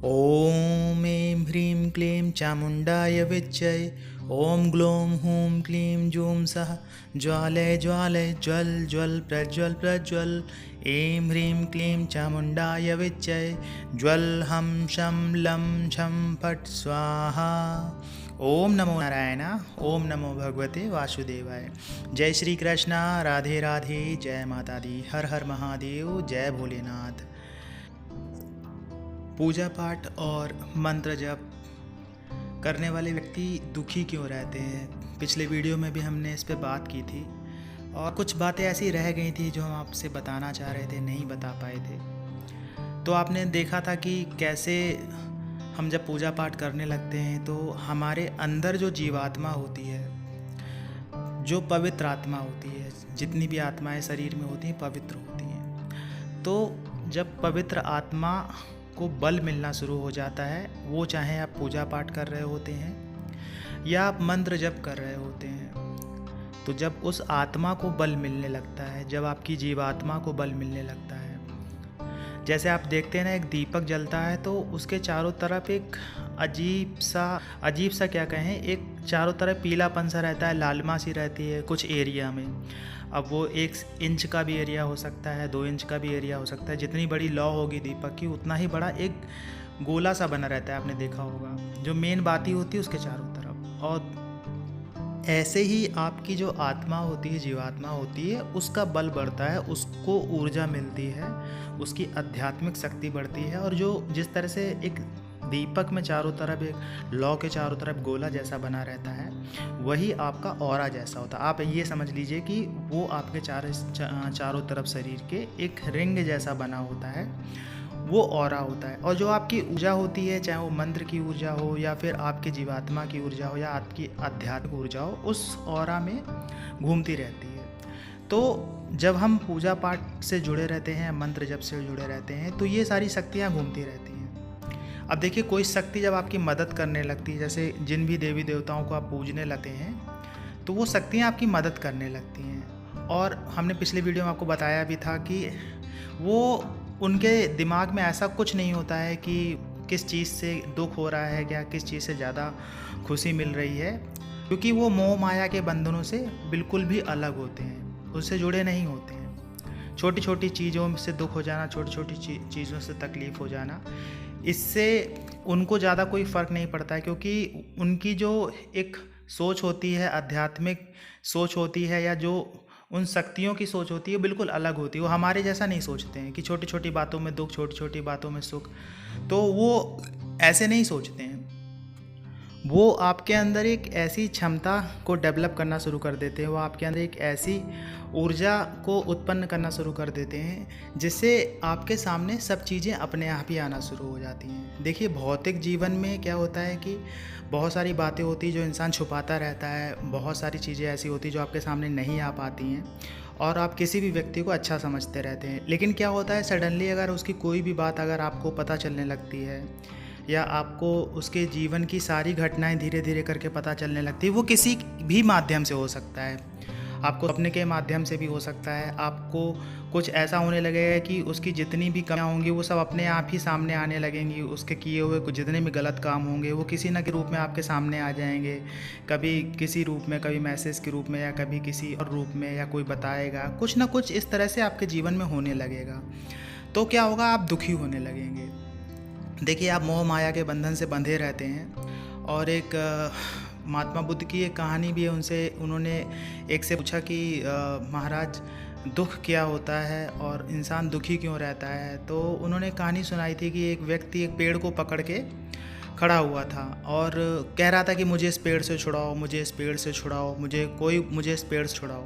ॐ ऐं ह्रीं क्लीं चामुण्डाय विच्चै। ॐ ग्लौं हूं क्लीं जूं सः ज्वालय ज्वालय ज्वल ज्वल प्रज्वल प्रज्वल। ऐं ह्रीं क्लीं चामुण्डाय विच्चै। ज्वल हं शं लं छं फट् स्वाहा। ओम नमो नारायण। ओम नमो भगवते वासुदेवाय। जय श्री कृष्णा, राधे राधे, जय माता दी, हर हर महादेव, जय भोलेनाथ। पूजा पाठ और मंत्र जप करने वाले व्यक्ति दुखी क्यों रहते हैं, पिछले वीडियो में भी हमने इस पे बात की थी और कुछ बातें ऐसी रह गई थी जो हम आपसे बताना चाह रहे थे, नहीं बता पाए थे। तो आपने देखा था कि कैसे हम जब पूजा पाठ करने लगते हैं तो हमारे अंदर जो जीवात्मा होती है, जो पवित्र आत्मा होती है, जितनी भी आत्माएं शरीर में होती हैं पवित्र होती हैं। तो जब पवित्र आत्मा को बल मिलना शुरू हो जाता है, वो चाहे आप पूजा पाठ कर रहे होते हैं या आप मंत्र जप कर रहे होते हैं, तो जब उस आत्मा को बल मिलने लगता है, जब आपकी जीवात्मा को बल मिलने लगता है, जैसे आप देखते हैं ना, एक दीपक जलता है तो उसके चारों तरफ एक अजीब सा क्या कहें, एक चारों तरफ पीलापन सा रहता है, लालिमा सी रहती है कुछ एरिया में। अब वो 1 इंच का भी एरिया हो सकता है, 2 इंच का भी एरिया हो सकता है। जितनी बड़ी लौ होगी दीपक की, उतना ही बड़ा एक गोला सा बना रहता है, आपने देखा होगा, जो मेन बाती होती है उसके चारों तरफ। और ऐसे ही आपकी जो आत्मा होती है, जीवात्मा होती है, उसका बल बढ़ता है, उसको ऊर्जा मिलती है, उसकी आध्यात्मिक शक्ति बढ़ती है। और जो जिस तरह से एक दीपक में चारों तरफ, एक लौ के चारों तरफ गोला जैसा बना रहता है, वही आपका ऑरा जैसा होता है। आप ये समझ लीजिए कि वो आपके चारों तरफ शरीर के एक रिंग जैसा बना होता है, वो ऑरा होता है। और जो आपकी ऊर्जा होती है, चाहे वो मंत्र की ऊर्जा हो या फिर आपके जीवात्मा की ऊर्जा हो या आपकी आध्यात्मिक ऊर्जा हो, उस ऑरा में घूमती रहती है। तो जब हम पूजा पाठ से जुड़े रहते हैं, मंत्र जप से जुड़े रहते हैं, तो ये सारी शक्तियाँ घूमती रहती हैं। अब देखिए, कोई शक्ति जब आपकी मदद करने लगती है, जैसे जिन भी देवी देवताओं को आप पूजने लगते हैं, तो वो शक्तियाँ आपकी मदद करने लगती हैं। और हमने पिछले वीडियो में आपको बताया भी था कि वो उनके दिमाग में ऐसा कुछ नहीं होता है कि किस चीज़ से दुख हो रहा है या किस चीज़ से ज़्यादा खुशी मिल रही है, क्योंकि वो मोह माया के बंधनों से बिल्कुल भी अलग होते हैं, उससे जुड़े नहीं होते हैं। छोटी छोटी चीज़ों से दुख हो जाना, छोटी छोटी चीज़ों से तकलीफ़ हो जाना, इससे उनको ज़्यादा कोई फ़र्क नहीं पड़ता है, क्योंकि उनकी जो एक सोच होती है, आध्यात्मिक सोच होती है, या जो उन शक्तियों की सोच होती है, बिल्कुल अलग होती है। वो हमारे जैसा नहीं सोचते हैं कि छोटी छोटी बातों में दुख, छोटी छोटी बातों में सुख। तो वो ऐसे नहीं सोचते हैं। वो आपके अंदर एक ऐसी क्षमता को डेवलप करना शुरू कर देते हैं, वो आपके अंदर एक ऐसी ऊर्जा को उत्पन्न करना शुरू कर देते हैं, जिससे आपके सामने सब चीज़ें अपने आप ही आना शुरू हो जाती हैं। देखिए, भौतिक जीवन में क्या होता है कि बहुत सारी बातें होती हैं जो इंसान छुपाता रहता है, बहुत सारी चीज़ें ऐसी होती हैं जो आपके सामने नहीं आ पाती हैं, और आप किसी भी व्यक्ति को अच्छा समझते रहते हैं। लेकिन क्या होता है, सडनली अगर उसकी कोई भी बात अगर आपको पता चलने लगती है, या आपको उसके जीवन की सारी घटनाएं धीरे धीरे करके पता चलने लगती है, वो किसी भी माध्यम से हो सकता है, आपको अपने के माध्यम से भी हो सकता है। आपको कुछ ऐसा होने लगेगा कि उसकी जितनी भी कमियां होंगी वो सब अपने आप ही सामने आने लगेंगी, उसके किए हुए कुछ जितने भी गलत काम होंगे वो किसी न के रूप में आपके सामने आ जाएंगे, कभी किसी रूप में, कभी मैसेज के रूप में, या कभी किसी और रूप में, या कोई बताएगा, कुछ ना कुछ इस तरह से आपके जीवन में होने लगेगा। तो क्या होगा, आप दुखी होने लगेंगे। देखिए, आप मोह माया के बंधन से बंधे रहते हैं। और एक महात्मा बुद्ध की एक कहानी भी है, उन्होंने एक से पूछा कि महाराज, दुख क्या होता है और इंसान दुखी क्यों रहता है। तो उन्होंने कहानी सुनाई थी कि एक व्यक्ति एक पेड़ को पकड़ के खड़ा हुआ था और कह रहा था कि मुझे इस पेड़ से छुड़ाओ, मुझे इस पेड़ से छुड़ाओ, मुझे इस पेड़ से छुड़ाओ।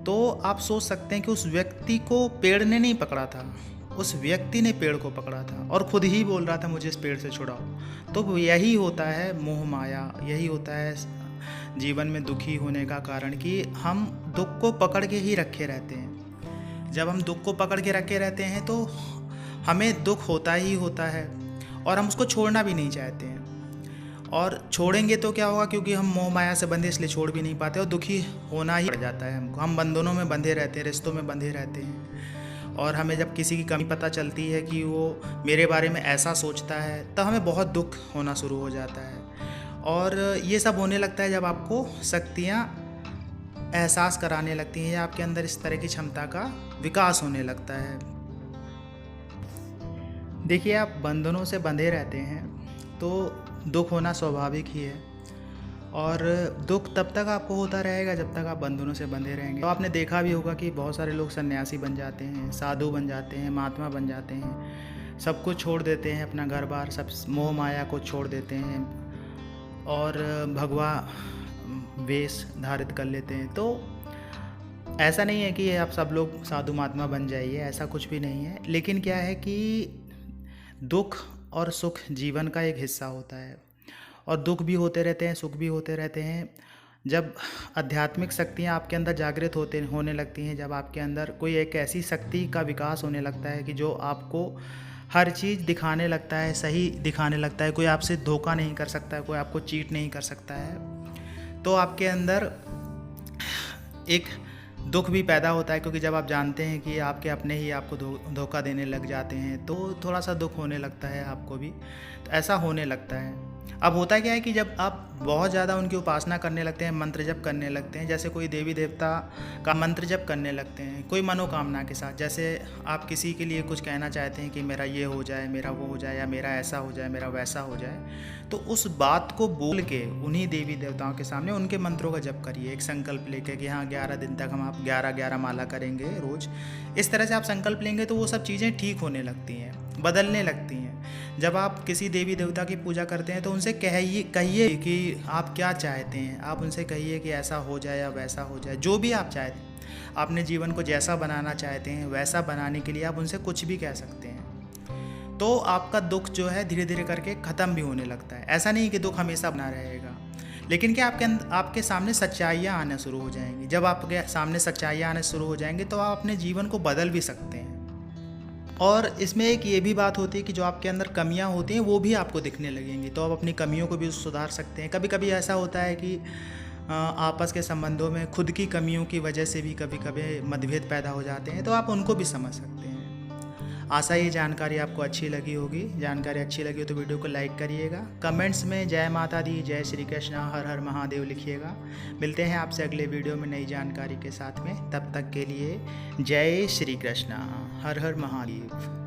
तो आप सोच सकते हैं कि उस व्यक्ति को पेड़ ने नहीं पकड़ा था, उस व्यक्ति ने पेड़ को पकड़ा था और खुद ही बोल रहा था मुझे इस पेड़ से छुड़ाओ। तो यही होता है मोह माया, यही होता है जीवन में दुखी होने का कारण, कि हम दुख को पकड़ के ही रखे रहते हैं। जब हम दुख को पकड़ के रखे रहते हैं तो हमें दुख होता ही होता है और हम उसको छोड़ना भी नहीं चाहते हैं। और छोड़ेंगे तो क्या होगा, क्योंकि हम मोह माया से बंधे, इसलिए छोड़ भी नहीं पाते और दुखी होना ही पड़ जाता है हमको। हम बंधनों में बंधे रहते हैं, रिश्तों में बंधे रहते हैं। और हमें जब किसी की कमी पता चलती है कि वो मेरे बारे में ऐसा सोचता है, तो हमें बहुत दुख होना शुरू हो जाता है। और ये सब होने लगता है जब आपको शक्तियाँ एहसास कराने लगती हैं या आपके अंदर इस तरह की क्षमता का विकास होने लगता है। देखिए, आप बंधनों से बंधे रहते हैं तो दुख होना स्वाभाविक ही है, और दुख तब तक आपको होता रहेगा जब तक आप बंधनों से बंधे रहेंगे। तो आपने देखा भी होगा कि बहुत सारे लोग सन्यासी बन जाते हैं, साधु बन जाते हैं, महात्मा बन जाते हैं, सब कुछ छोड़ देते हैं, अपना घर बार सब मोह माया को छोड़ देते हैं और भगवा वेश धारित कर लेते हैं। तो ऐसा नहीं है कि आप सब लोग साधु महात्मा बन जाइए, ऐसा कुछ भी नहीं है। लेकिन क्या है कि दुख और सुख जीवन का एक हिस्सा होता है, और दुख भी होते रहते हैं, सुख भी होते रहते हैं। जब आध्यात्मिक शक्तियाँ आपके अंदर जागृत होने लगती हैं, जब आपके अंदर कोई एक ऐसी शक्ति का विकास होने लगता है कि जो आपको हर चीज़ दिखाने लगता है, सही दिखाने लगता है, कोई आपसे धोखा नहीं कर सकता है, कोई आपको चीट नहीं कर सकता है, तो आपके अंदर एक दुख भी पैदा होता है। क्योंकि जब आप जानते हैं कि आपके अपने ही आपको धोखा देने लग जाते हैं, तो थोड़ा सा दुख होने लगता है आपको भी। तो ऐसा होने लगता है। अब होता क्या है कि जब आप बहुत ज़्यादा उनकी उपासना करने लगते हैं, मंत्र जप करने लगते हैं, जैसे कोई देवी देवता का मंत्र जप करने लगते हैं कोई मनोकामना के साथ, जैसे आप किसी के लिए कुछ कहना चाहते हैं कि मेरा ये हो जाए, मेरा वो हो जाए, या मेरा ऐसा हो जाए, मेरा वैसा हो जाए, तो उस बात को बोल के उन्हीं देवी देवताओं के सामने उनके मंत्रों का जप करिए, एक संकल्प लेके कि हाँ 11 दिन तक हम आप 11 माला करेंगे रोज़। इस तरह से आप संकल्प लेंगे तो वो सब चीज़ें ठीक होने लगती हैं, बदलने लगती हैं। जब आप किसी देवी देवता की पूजा करते हैं तो उनसे कहिए कि आप क्या चाहते हैं, आप उनसे कहिए कि ऐसा हो जाए या वैसा हो जाए, जो भी आप चाहते हैं, अपने जीवन को जैसा बनाना चाहते हैं वैसा बनाने के लिए आप उनसे कुछ भी कह सकते हैं। तो आपका दुख जो है धीरे धीरे करके ख़त्म भी होने लगता है। ऐसा नहीं कि दुख हमेशा बना रहेगा, लेकिन क्या आपके सामने सच्चाइयाँ आना शुरू हो जाएंगी। जब आपके सामने सच्चाइयाँ आना शुरू हो जाएंगी तो आप अपने जीवन को बदल भी सकते हैं। और इसमें एक ये भी बात होती है कि जो आपके अंदर कमियां होती हैं वो भी आपको दिखने लगेंगी, तो आप अपनी कमियों को भी सुधार सकते हैं। कभी कभी ऐसा होता है कि आपस के संबंधों में खुद की कमियों की वजह से भी कभी कभी मतभेद पैदा हो जाते हैं, तो आप उनको भी समझ सकते हैं। आशा ये जानकारी आपको अच्छी लगी होगी। जानकारी अच्छी लगी हो तो वीडियो को लाइक करिएगा, कमेंट्स में जय माता दी, जय श्री कृष्ण, हर हर महादेव लिखिएगा। मिलते हैं आपसे अगले वीडियो में नई जानकारी के साथ में। तब तक के लिए जय श्री कृष्ण, हर हर महादेव।